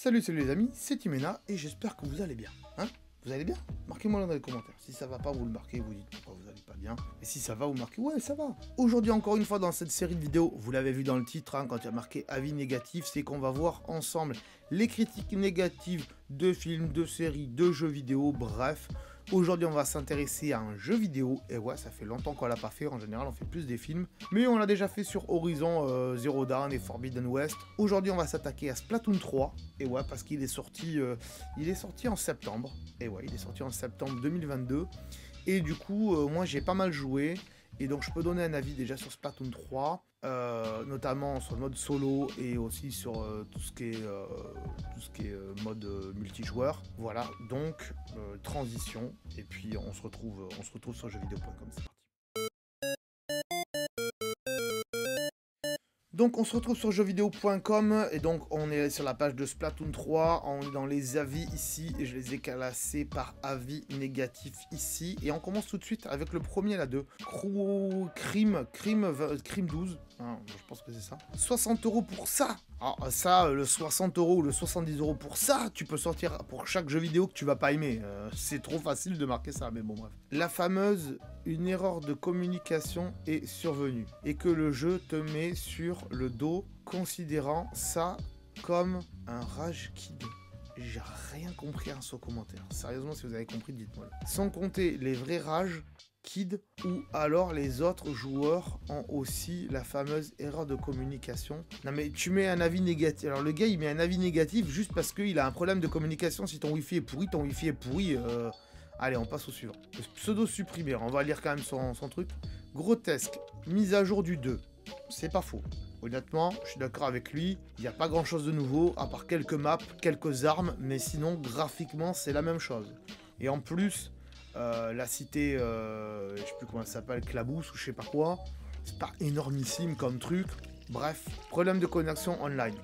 Salut les amis, c'est Timena et j'espère que vous allez bien. Hein? Vous allez bien? Marquez-moi dans les commentaires. Si ça va pas, vous le marquez, vous dites pourquoi vous allez pas bien. Et si ça va, vous marquez ouais, ça va. Aujourd'hui, encore une fois, dans cette série de vidéos, vous l'avez vu dans le titre, hein, quand il y a marqué avis négatif, c'est qu'on va voir ensemble les critiques négatives de films, de séries, de jeux vidéo, bref. Aujourd'hui, on va s'intéresser à un jeu vidéo. Et ouais, ça fait longtemps qu'on l'a pas fait. En général, on fait plus des films. Mais on l'a déjà fait sur Horizon Zero Dawn et Forbidden West. Aujourd'hui, on va s'attaquer à Splatoon 3. Et ouais, parce qu'il est sorti, en septembre. Et ouais, il est sorti en septembre 2022. Et du coup, moi, j'ai pas mal joué. Et donc, je peux donner un avis déjà sur Splatoon 3. Notamment sur le mode solo et aussi sur tout ce qui est mode multijoueur. Voilà, donc transition et puis on se retrouve sur jeuxvideo.com. C'est parti. Donc on se retrouve sur jeuxvideo.com et donc on est sur la page de Splatoon 3, on est dans les avis ici et je les ai classés par avis négatif ici et on commence tout de suite avec le premier là de Crime 12, hein, je pense que c'est ça. 60 € pour ça. Alors ça, le 60 € ou le 70 € pour ça, tu peux sortir pour chaque jeu vidéo que tu vas pas aimer. C'est trop facile de marquer ça, mais bon bref. La fameuse, une erreur de communication est survenue et que le jeu te met sur le dos, considérant ça comme un rage kid. J'ai rien compris à ce commentaire. Sérieusement, si vous avez compris, dites-moi. Sans compter les vrais rages kid ou alors les autres joueurs ont aussi la fameuse erreur de communication. Non mais tu mets un avis négatif. Alors le gars il met un avis négatif juste parce qu'il a un problème de communication. Si ton wifi est pourri, ton wifi est pourri. Allez, on passe au suivant. Le pseudo supprimé. On va lire quand même son truc. Grotesque. Mise à jour du 2. C'est pas faux. Honnêtement, je suis d'accord avec lui. Il n'y a pas grand chose de nouveau, à part quelques maps, quelques armes. Mais sinon, graphiquement, c'est la même chose. Et en plus, la cité, je sais plus comment elle s'appelle, Clabousse ou je sais pas quoi. C'est pas énormissime comme truc. Bref, problème de connexion online.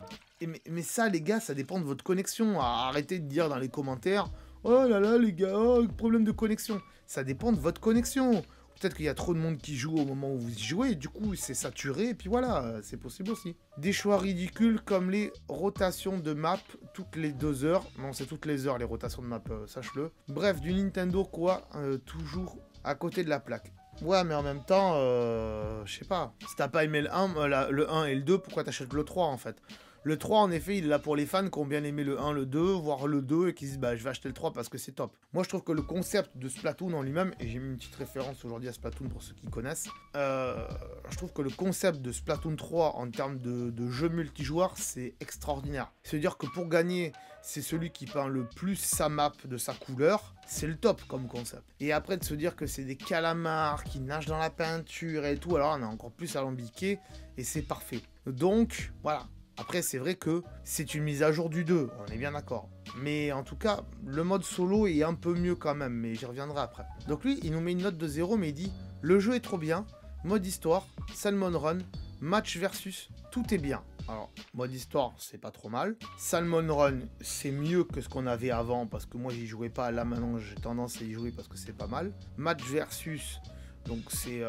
Mais ça, les gars, ça dépend de votre connexion. Arrêtez de dire dans les commentaires. Oh là là les gars, oh, problème de connexion. Ça dépend de votre connexion. Peut-être qu'il y a trop de monde qui joue au moment où vous y jouez, et du coup c'est saturé, et puis voilà, c'est possible aussi. Des choix ridicules comme les rotations de map toutes les 2 heures. Non, c'est toutes les heures les rotations de map, sache-le. Bref, du Nintendo quoi, toujours à côté de la plaque. Ouais, mais en même temps, je sais pas. Si t'as pas aimé le 1 et le 2, pourquoi t'achètes le 3 en fait? Le 3, en effet, il est là pour les fans qui ont bien aimé le 1, le 2, voire le 2, et qui se disent, bah, je vais acheter le 3 parce que c'est top. Moi, je trouve que le concept de Splatoon en lui-même, et j'ai mis une petite référence aujourd'hui à Splatoon pour ceux qui connaissent, je trouve que le concept de Splatoon 3 en termes de jeu multijoueur, c'est extraordinaire. C'est-à-dire que pour gagner, c'est celui qui peint le plus sa map de sa couleur, c'est le top comme concept. Et après, de se dire que c'est des calamars qui nagent dans la peinture et tout, alors on est encore plus alambiqué, et c'est parfait. Donc, voilà. Après, c'est vrai que c'est une mise à jour du 2, on est bien d'accord. Mais en tout cas, le mode solo est un peu mieux quand même, mais j'y reviendrai après. Donc lui, il nous met une note de 0, mais il dit « Le jeu est trop bien, mode histoire, Salmon Run, match versus, tout est bien. » Alors, mode histoire, c'est pas trop mal. Salmon Run, c'est mieux que ce qu'on avait avant, parce que moi, j'y jouais pas. Là, maintenant, j'ai tendance à y jouer parce que c'est pas mal. Match versus... Donc c'est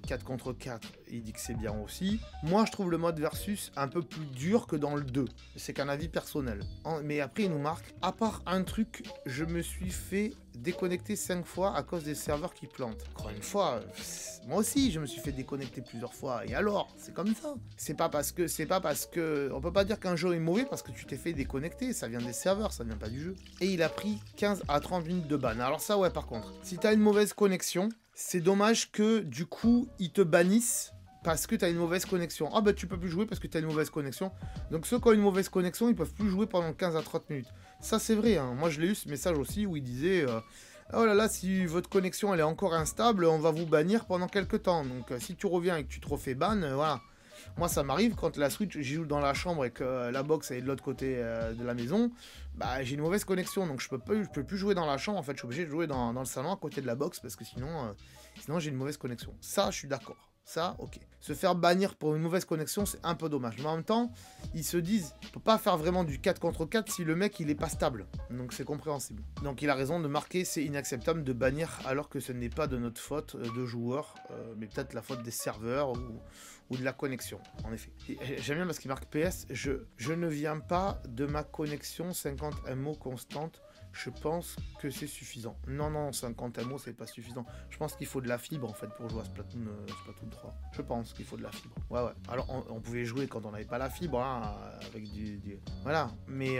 4 contre 4, il dit que c'est bien aussi. Moi je trouve le mode versus un peu plus dur que dans le 2. C'est qu'un avis personnel. Mais après il nous marque, à part un truc, je me suis fait déconnecter 5 fois à cause des serveurs qui plantent. Encore une fois, moi aussi je me suis fait déconnecter plusieurs fois. Et alors, c'est comme ça. C'est pas parce que... On peut pas dire qu'un jeu est mauvais parce que tu t'es fait déconnecter. Ça vient des serveurs, ça vient pas du jeu. Et il a pris 15 à 30 minutes de ban. Alors ça ouais par contre, si t'as une mauvaise connexion... C'est dommage que, du coup, ils te bannissent parce que tu as une mauvaise connexion. Ah bah tu peux plus jouer parce que tu as une mauvaise connexion. Donc ceux qui ont une mauvaise connexion, ils peuvent plus jouer pendant 15 à 30 minutes. Ça c'est vrai, hein. Moi je l'ai eu ce message aussi où il disait oh là là, si votre connexion elle est encore instable, on va vous bannir pendant quelques temps. Donc si tu reviens et que tu te refais ban, voilà. Moi ça m'arrive quand la Switch, j'y joue dans la chambre et que la box est de l'autre côté de la maison, bah j'ai une mauvaise connexion donc je peux plus jouer dans la chambre en fait, je suis obligé de jouer dans le salon à côté de la box parce que sinon j'ai une mauvaise connexion. Ça je suis d'accord. Ça, ok. Se faire bannir pour une mauvaise connexion, c'est un peu dommage. Mais en même temps, ils se disent, on peut pas faire vraiment du 4 contre 4 si le mec, il est pas stable. Donc c'est compréhensible. Donc il a raison de marquer, c'est inacceptable de bannir alors que ce n'est pas de notre faute de joueur, mais peut-être la faute des serveurs ou de la connexion, en effet. J'aime bien parce qu'il marque PS, je ne viens pas de ma connexion 50 MO constante. Je pense que c'est suffisant. Non, 50 MO, c'est pas suffisant. Je pense qu'il faut de la fibre, en fait, pour jouer à Splatoon 3. Je pense qu'il faut de la fibre. Ouais. Alors, on pouvait jouer quand on n'avait pas la fibre, hein, avec du... Voilà. Mais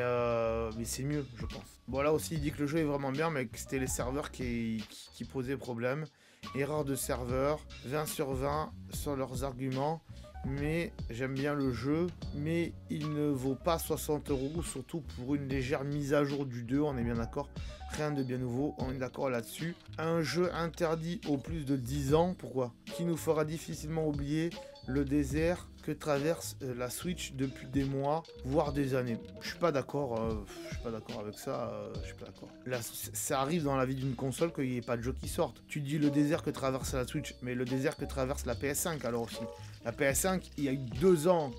c'est mieux, je pense. Bon, là aussi, il dit que le jeu est vraiment bien, mais que c'était les serveurs qui posaient problème. Erreur de serveur, 20 sur 20 sur leurs arguments. Mais j'aime bien le jeu, mais il ne vaut pas 60 €, surtout pour une légère mise à jour du 2, on est bien d'accord. Rien de bien nouveau, on est d'accord là-dessus. Un jeu interdit aux plus de 10 ans, pourquoi? Qui nous fera difficilement oublier le désert que traverse la Switch depuis des mois, voire des années. Je suis pas d'accord avec ça, je suis pas d'accord. Là, ça arrive dans la vie d'une console qu'il n'y ait pas de jeu qui sorte. Tu dis le désert que traverse la Switch, mais le désert que traverse la PS5 alors aussi. La PS5, il y a eu 2 ans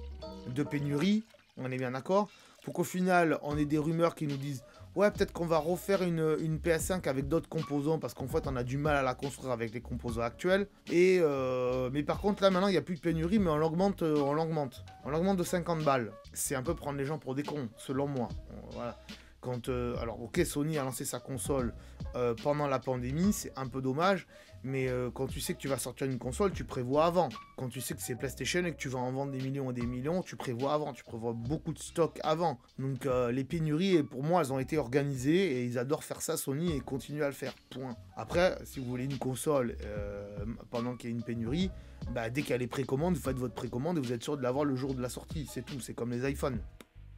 de pénurie, on est bien d'accord, pour qu'au final, on ait des rumeurs qui nous disent ouais, peut-être qu'on va refaire une PS5 avec d'autres composants parce qu'en fait, on a du mal à la construire avec les composants actuels. Mais par contre, là, maintenant, il n'y a plus de pénurie, mais on l'augmente de 50 balles. C'est un peu prendre les gens pour des cons, selon moi. Voilà. Alors, ok, Sony a lancé sa console pendant la pandémie, c'est un peu dommage, mais quand tu sais que tu vas sortir une console, tu prévois avant. Quand tu sais que c'est PlayStation et que tu vas en vendre des millions et des millions, tu prévois avant, tu prévois beaucoup de stock avant. Donc les pénuries, pour moi, elles ont été organisées et ils adorent faire ça, Sony, et continuent à le faire, point. Après, si vous voulez une console pendant qu'il y a une pénurie, bah, dès qu'il y a les précommandes, vous faites votre précommande et vous êtes sûr de l'avoir le jour de la sortie, c'est tout, c'est comme les iPhones.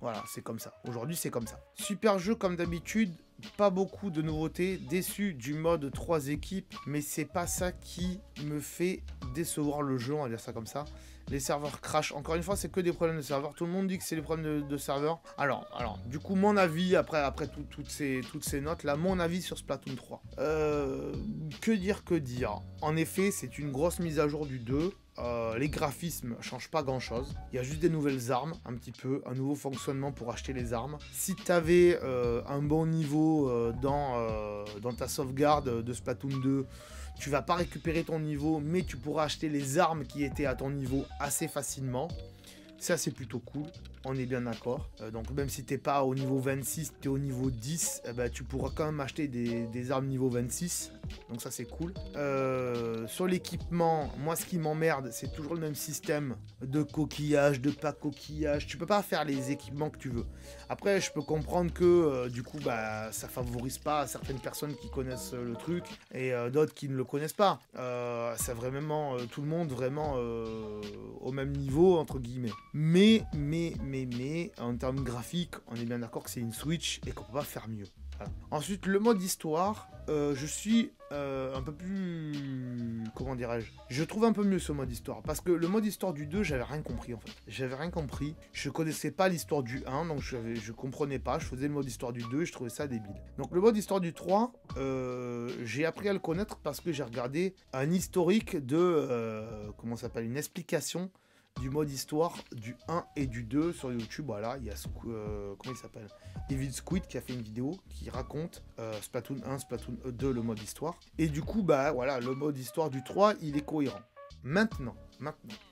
Voilà, c'est comme ça. Aujourd'hui, c'est comme ça. Super jeu comme d'habitude, pas beaucoup de nouveautés. Déçu du mode 3 équipes, mais c'est pas ça qui me fait décevoir le jeu, on va dire ça comme ça. Les serveurs crash. Encore une fois, c'est que des problèmes de serveurs. Tout le monde dit que c'est les problèmes de serveurs. Alors, du coup, mon avis, après toutes ces notes, là, mon avis sur Splatoon 3. Que dire. En effet, c'est une grosse mise à jour du 2. Les graphismes changent pas grand chose. Il y a juste des nouvelles armes, un petit peu, un nouveau fonctionnement pour acheter les armes. Si tu avais un bon niveau dans ta sauvegarde de Splatoon 2, tu vas pas récupérer ton niveau, mais tu pourras acheter les armes qui étaient à ton niveau assez facilement. Ça, c'est plutôt cool, on est bien d'accord. Donc même si t'es pas au niveau 26, t'es au niveau 10, tu pourras quand même acheter des armes niveau 26. Donc ça, c'est cool. Sur l'équipement, moi, ce qui m'emmerde, c'est toujours le même système de coquillage, de pas coquillage. Tu peux pas faire les équipements que tu veux. Après, je peux comprendre que, du coup, ça favorise pas certaines personnes qui connaissent le truc et d'autres qui ne le connaissent pas. C'est vraiment tout le monde vraiment au même niveau, entre guillemets. Mais, en termes graphiques, on est bien d'accord que c'est une Switch et qu'on peut pas faire mieux. Voilà. Ensuite, le mode histoire, je suis un peu plus... Comment dirais-je? Je trouve un peu mieux ce mode histoire. Parce que le mode histoire du 2, j'avais rien compris en fait. J'avais rien compris. Je connaissais pas l'histoire du 1, donc je comprenais pas. Je faisais le mode histoire du 2 et je trouvais ça débile. Donc le mode histoire du 3, j'ai appris à le connaître parce que j'ai regardé un historique de... comment ça s'appelle? Une explication du mode histoire du 1 et du 2 sur YouTube. Voilà, il y a comment il s'appelle, Evil Squid qui a fait une vidéo qui raconte Splatoon 1, Splatoon 2, le mode histoire. Et du coup, voilà, le mode histoire du 3, il est cohérent. Maintenant,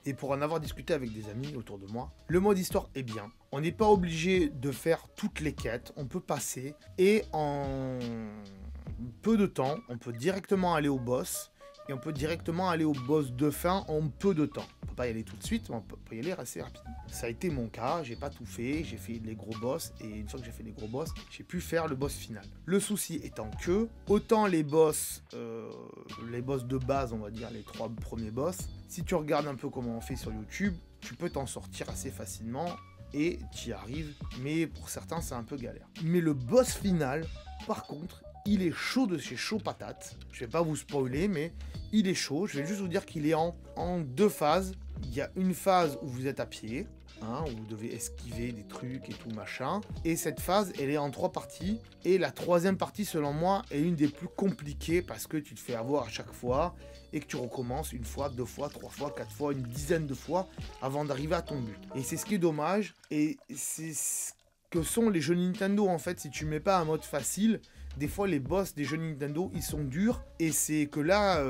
et pour en avoir discuté avec des amis autour de moi, le mode histoire est bien. On n'est pas obligé de faire toutes les quêtes, on peut passer et en peu de temps, on peut directement aller au boss. Et on peut directement aller au boss de fin en peu de temps. On peut pas y aller tout de suite, mais on peut y aller assez rapidement. Ça a été mon cas, j'ai pas tout fait, j'ai fait les gros boss, et une fois que j'ai fait les gros boss, j'ai pu faire le boss final. Le souci étant que, autant les boss de base, on va dire, les 3 premiers boss, si tu regardes un peu comment on fait sur YouTube, tu peux t'en sortir assez facilement, et tu y arrives, mais pour certains, c'est un peu galère. Mais le boss final, par contre, il est chaud de chez chaud patate. Je vais pas vous spoiler, mais il est chaud. Je vais juste vous dire qu'il est en 2 phases. Il y a une phase où vous êtes à pied, hein, où vous devez esquiver des trucs et tout machin. Et cette phase, elle est en 3 parties. Et la 3e partie, selon moi, est une des plus compliquées parce que tu te fais avoir à chaque fois et que tu recommences 1 fois, 2 fois, 3 fois, 4 fois, une dizaine de fois avant d'arriver à ton but. Et c'est ce qui est dommage. Et c'est ce que sont les jeux Nintendo en fait. Si tu mets pas un mode facile, des fois les boss des jeux Nintendo ils sont durs et c'est que là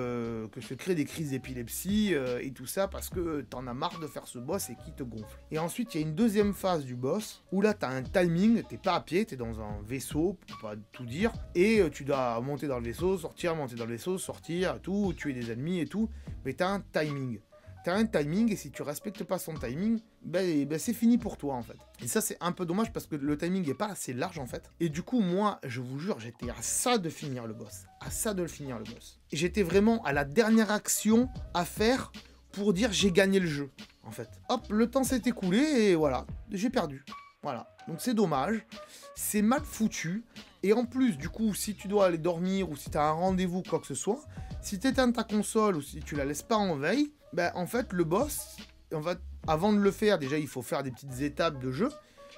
que se créent des crises d'épilepsie et tout ça parce que t'en as marre de faire ce boss et qui te gonfle. Et ensuite il y a une 2e phase du boss où là t'as un timing, t'es pas à pied, t'es dans un vaisseau pour pas tout dire et tu dois monter dans le vaisseau, sortir, monter dans le vaisseau, sortir, tout, tuer des ennemis et tout, mais t'as un timing. T'as un timing et si tu respectes pas son timing, ben c'est fini pour toi en fait. Et ça c'est un peu dommage parce que le timing est pas assez large en fait. Et du coup moi, je vous jure, j'étais à ça de finir le boss. À ça de le finir le boss. Et j'étais vraiment à la dernière action à faire pour dire j'ai gagné le jeu en fait. Hop, le temps s'est écoulé et voilà, j'ai perdu. Voilà, donc c'est dommage. C'est mal foutu. Et en plus, du coup, si tu dois aller dormir ou si tu as un rendez-vous, quoi que ce soit, si tu éteins ta console ou si tu la laisses pas en veille, ben en fait, le boss, en fait, avant de le faire, déjà, il faut faire des petites étapes de jeu.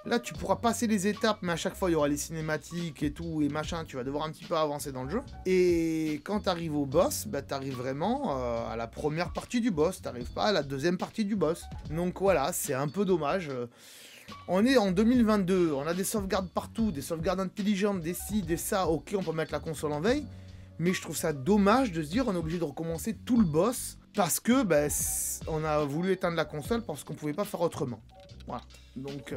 Là, tu pourras passer les étapes, mais à chaque fois, il y aura les cinématiques et tout, et machin, tu vas devoir un petit peu avancer dans le jeu. Et quand tu arrives au boss, bah, tu arrives vraiment à la première partie du boss, tu n'arrives pas à la 2e partie du boss. Donc voilà, c'est un peu dommage. On est en 2022, on a des sauvegardes partout, des sauvegardes intelligentes, des ci, des ça, ok, on peut mettre la console en veille, mais je trouve ça dommage de se dire on est obligé de recommencer tout le boss, parce que bah, on a voulu éteindre la console parce qu'on pouvait pas faire autrement. Voilà, donc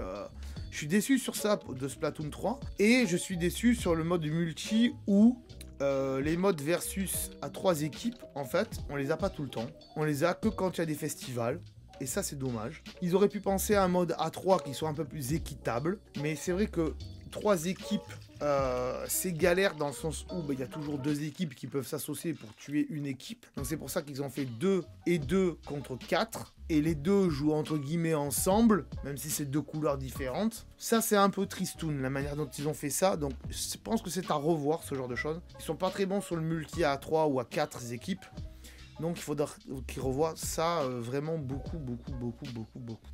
je suis déçu sur ça de Splatoon 3, et je suis déçu sur le mode multi où les modes versus à 3 équipes, en fait, on les a pas tout le temps, on les a que quand il y a des festivals. Et ça c'est dommage. Ils auraient pu penser à un mode A3 qui soit un peu plus équitable. Mais c'est vrai que 3 équipes, c'est galère dans le sens où il y a toujours 2 équipes qui peuvent s'associer pour tuer une équipe. Donc c'est pour ça qu'ils ont fait 2 et 2 contre 4. Et les 2 jouent entre guillemets ensemble, même si c'est 2 couleurs différentes. Ça c'est un peu tristoun la manière dont ils ont fait ça. Donc je pense que c'est à revoir ce genre de choses. Ils sont pas très bons sur le multi à 3 ou à 4 équipes. Donc il faudra qu'ils revoient ça vraiment beaucoup.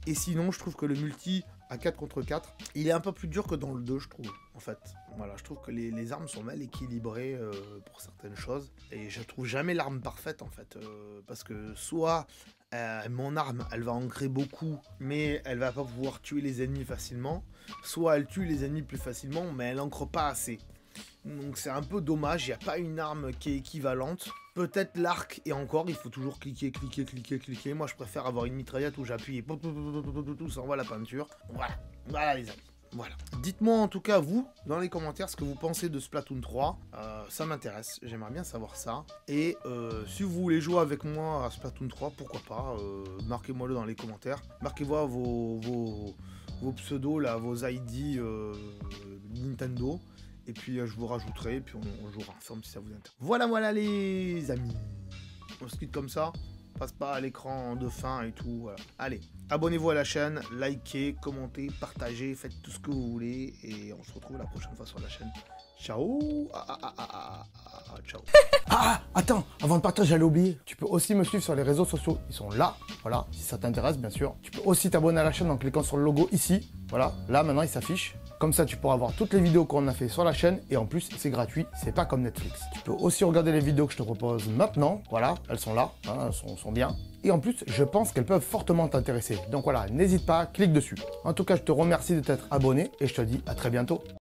Et sinon, je trouve que le multi à 4 contre 4, il est un peu plus dur que dans le 2, je trouve, en fait. Voilà, je trouve que les armes sont mal équilibrées pour certaines choses. Et je trouve jamais l'arme parfaite, en fait. Parce que soit mon arme, elle va ancrer beaucoup, mais elle va pas pouvoir tuer les ennemis facilement. Soit elle tue les ennemis plus facilement, mais elle ancre pas assez. Donc c'est un peu dommage, il n'y a pas une arme qui est équivalente. Peut-être l'arc, et encore, il faut toujours cliquer. Moi, je préfère avoir une mitraillette où j'appuie et ça envoie la peinture. Voilà les amis. Voilà. Dites-moi en tout cas, vous, dans les commentaires, ce que vous pensez de Splatoon 3. Ça m'intéresse, j'aimerais bien savoir ça. Et si vous voulez jouer avec moi à Splatoon 3, pourquoi pas, marquez-moi-le dans les commentaires. Marquez-moi vos pseudos, là, vos ID Nintendo. Et puis je vous rajouterai, et puis on jouera ensemble si ça vous intéresse. Voilà les amis. On se quitte comme ça. Passe pas à l'écran de fin et tout. Voilà. Allez, abonnez-vous à la chaîne, likez, commentez, partagez, faites tout ce que vous voulez. Et on se retrouve la prochaine fois sur la chaîne. Ciao. Ciao. Attends, avant de partir, j'allais oublier. Tu peux aussi me suivre sur les réseaux sociaux. Ils sont là, voilà, si ça t'intéresse, bien sûr. Tu peux aussi t'abonner à la chaîne en cliquant sur le logo ici. Voilà, là, maintenant, il s'affiche. Comme ça, tu pourras voir toutes les vidéos qu'on a fait sur la chaîne. Et en plus, c'est gratuit, c'est pas comme Netflix. Tu peux aussi regarder les vidéos que je te propose maintenant. Voilà, elles sont là, hein, elles sont bien. Et en plus, je pense qu'elles peuvent fortement t'intéresser. Donc voilà, n'hésite pas, clique dessus. En tout cas, je te remercie de t'être abonné et je te dis à très bientôt.